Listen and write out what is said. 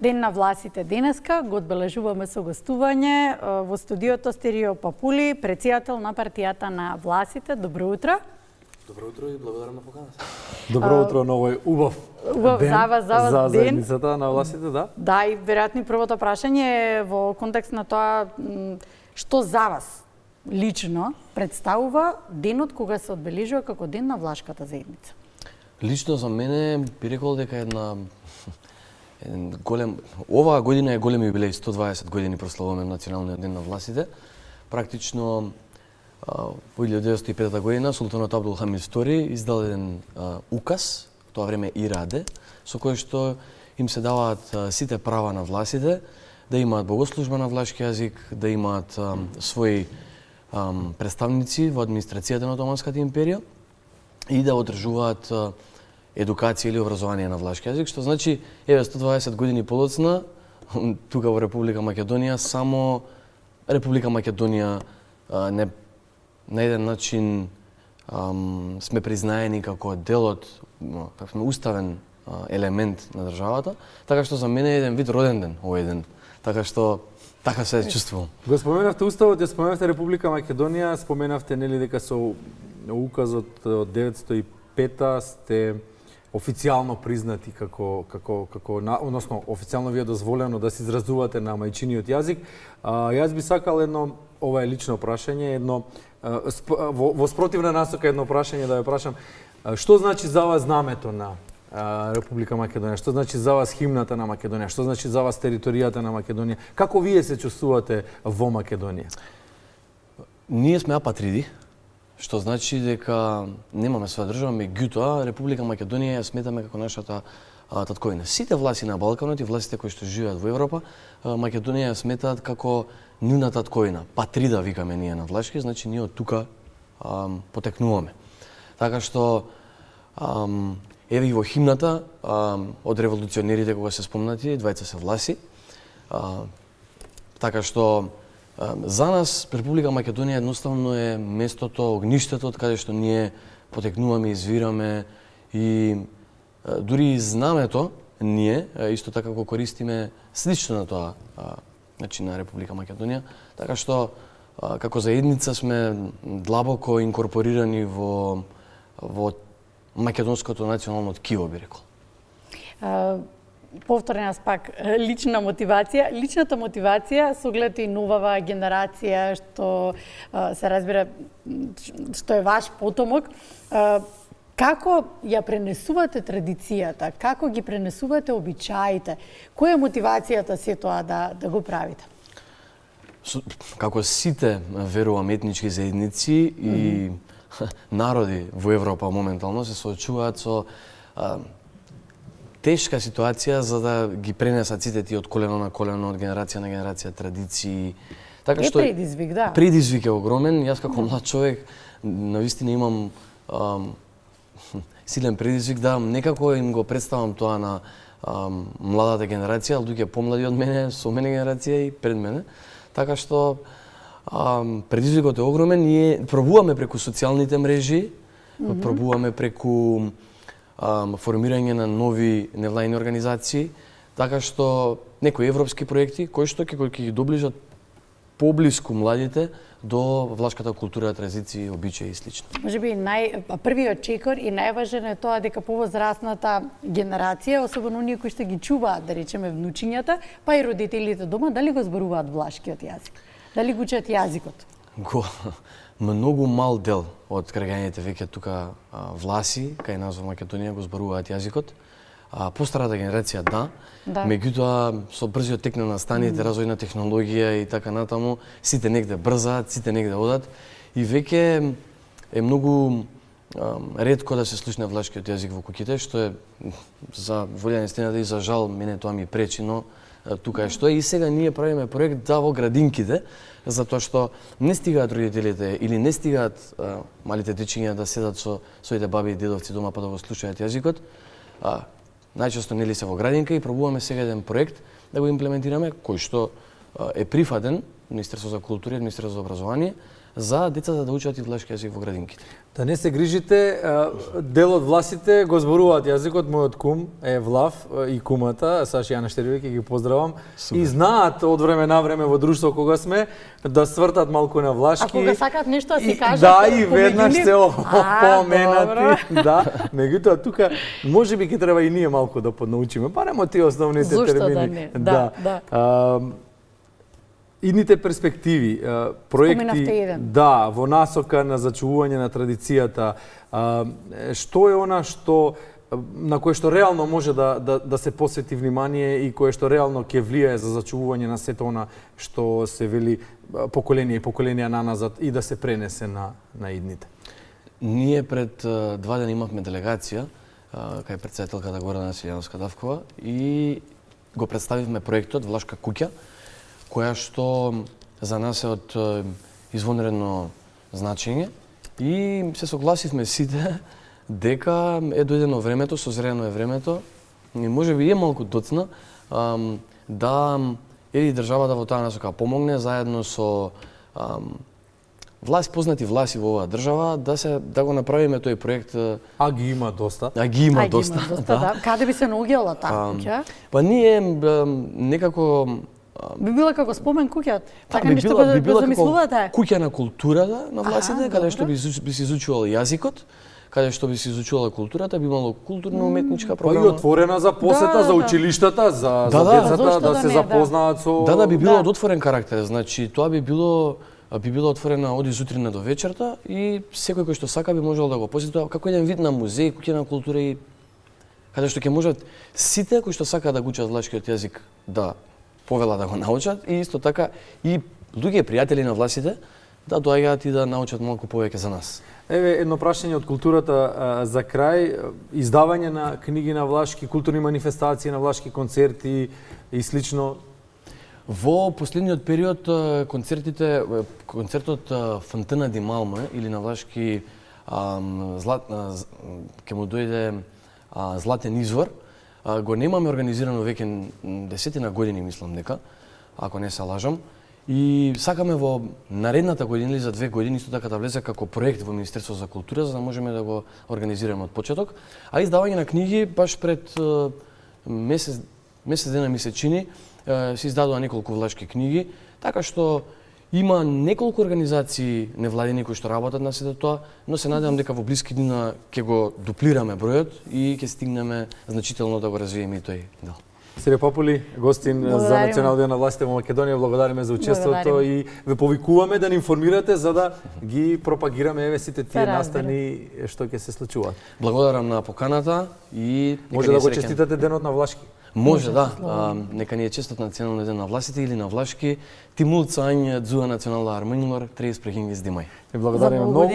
Ден на власите денеска го одбележуваме со гостување во студиото Стерио Папули, председател на партијата на власите. Добро утро. Добро утро и благодарам на поканата. Добро утро на овој убав ден за вас за ден. заедницата на власите, да? Да, и веројатно и првото прашање е во контекст на тоа што за вас лично представува денот кога се одбележува како ден на влашката заедница. Лично за мене би рекол дека еден голем, оваа година е голем јубилеј, 120 години прославуваме националниот ден на власите. Практично во 1905 година султанот Абдул Хамид II издал еден указ, во тоа време ираде, со кој што им се даваат сите права на власите, да имаат богослужба на влашки јазик, да имаат своји представници во администрацијата на Отоманската империја и да одржуваат едукација или образование на влашки јазик, што значи, еве 120 години подоцна, тука во Република Македонија, само Република Македонија на еден начин сме признаени како дел од, како сме уставен елемент на државата, така што за мене е еден вид роден ден овој ден. Така што така се чувствувам. Го споменавте уставот, ја споменавте Република Македонија, споменавте нели дека со указот од 905 сте официјално признати како односно официјално ви е дозволено да се изразувате на мајчиниот јазик. Јас би сакал едно, ова е лично прашање, едно во спротивна насока едно прашање да ја прашам. Што значи за вас знамето на Република Македонија? Што значи за вас химната на Македонија? Што значи за вас територијата на Македонија? Како вие се чувствувате во Македонија? Ние сме апатриди, што значи дека немаме своја држава, меѓутоа Република Македонија ја сметаме како нашата татковина. Сите власти на Балканот и властите кои што живеат во Европа, Македонија ја сметаат како нивна татковина. Патрида викаме ние на влашки, значи ние од тука потекнуваме. Така што еве и во химната од револуционерите кога се спомнати, двајца се власи. Така што за нас Република Македонија едноставно е местото, огништето од каде што ние потекнуваме, извираме и дури и знамето ние исто така го користиме слично на тоа, значи на Република Македонија, така што како заедница сме длабоко инкорпорирани во македонското национално ткиво, би рекол. Повторен пак лична мотивација. Личната мотивација со оглед и новава генерација што се разбира што е ваш потомок. Како ја пренесувате традицијата? Како ги пренесувате обичаите? Која е мотивацијата се тоа да го правите? Како сите верувам етнички заедници и народи во Европа моментално се соочуваат со тешка ситуација за да ги пренесат сите тие од колено на колено, од генерација на генерација традиции. Така што предизвик, да. Предизвик е огромен. Јас како млад човек навистина имам силен предизвик да некако им го представам тоа на младата генерација, луѓе помлади од мене, со мене генерација и пред мене. Така што предизвикот е огромен. Ние пробуваме преку социјалните мрежи, пробуваме преку формирање на нови невладини организации, така што некои европски проекти кои што ќе ги доближат поблиску младите до влашката култура, традиции, обичаи и слично. Можеби првиот чекор и најважен е тоа дека повозрасната генерација, особено оние кои што ги чуваат, да речеме, внучињата, па и родителите дома, дали го зборуваат влашкиот јазик? Дали го учат јазикот? Многу мал дел од граѓаните веќе тука власи, кај нас во Македонија го зборуваат јазикот. Постарата генерација да, меѓутоа со брзиот тек на настаните, развој на технологија и така натаму, сите негде брзаат, сите негде одат и веќе е многу ретко да се слушне влашкиот јазик во куќите, што е за волја на истината и за жал мене тоа ми пречи, но тука е што е. И сега ние правиме проект да во градинките, затоа што не стигаат родителите или не стигаат малите дечиња да седат со своите баби и дедовци дома па да го слушаат јазикот. Најчесто нели се во градинка и пробуваме сега еден проект да го имплементираме, кој што е прифатен Министерство за култура и Министерство за образование, за децата да учат и влашки јазик во градинките. Да не се грижите, дел од власите го зборуваат јазикот, мојот кум е влав и кумата, Саши Јана Штеривек, ги поздравам. Супер. И знаат од време на време во друштво кога сме да свртат малку на влашки. А кога сакаат нешто да си кажат, да, и веднаш се поминат. опоменати. Да, меѓутоа тука можеби ќе треба и ние малку да поднаучиме, барем од тие основните Зошто термини. да не? Да. Идните перспективи, проекти, Споменавте еден. да, во насока на зачувување на традицијата, што е она што на кое што реално може да се посвети внимание и кое што реално ќе влијае за зачувување на сето она што се вели поколенија и поколенија наназад и да се пренесе на идните. Ние пред 2 дена имавме делегација кај претседателката Гордана Силјановска-Давкова и го представивме проектот Влашка куќа, која што за нас е од извонредно значење и се согласивме сите дека е дојдено времето, созрено е времето и можеби е малку доцна да еди државата во таа насока помогне заедно со познати власти во оваа држава да го направиме тој проект. А ги има доста. доста, да. Каде би се наоѓала таа куќа? Па ние некако Би била како спомен куќа? Така би нешто била го замислувате? куќа на културата на властите, каде што добро. би се изучувал јазикот, каде што би се изучувала културата, би имало културно-уметничка Па и програма. отворена за посета, за училиштата, за Да, децата зошто да да се не, запознаат со... Да, би било Да. од отворен карактер, значи тоа би било отворена од изутрина до вечерта и секој кој што сака би можел да го посети тоа како еден вид на музеј, куќа на култура и каде што ќе можат сите кои што сакаат да го учат влашкиот јазик да повела да го научат и исто така и луѓе пријатели на властите да доаѓаат и да научат малку повеќе за нас. Еве едно прашање од културата за крај, издавање на книги на влашки, културни манифестации на влашки, концерти и слично. Во последниот период концертот Фонтана ди Малме или на влашки ќе му дојде Златен извор, го немаме организирано веќе 10 години, мислам дека, ако не се лажам. И сакаме во наредната година или за 2 години исто така да влезе како проект во Министерство за култура, за да можеме да го организираме од почеток. А издавање на книги баш пред месец дена ми се чини, се издадува неколку влашки книги, така што има неколку организации невладини кои што работат на сето тоа, но се надевам дека во блиски дена ќе го дуплираме бројот и ќе стигнеме значително да го развиеме и тој дел. Сире Папули, гостин за Националниот ден на властите во Македонија, благодариме за учеството и ве повикуваме да ни информирате за да ги пропагираме еве сите тие настани што ќе се случуваат. Благодарам на поканата и може да го честитате денот на влашки. Може, да. Нека ни е честот Националниот ден на властите или на влашки. Тимул Цањ, Дзуа национална арминлор, 30 прехинги с Димај. Благодариме многу.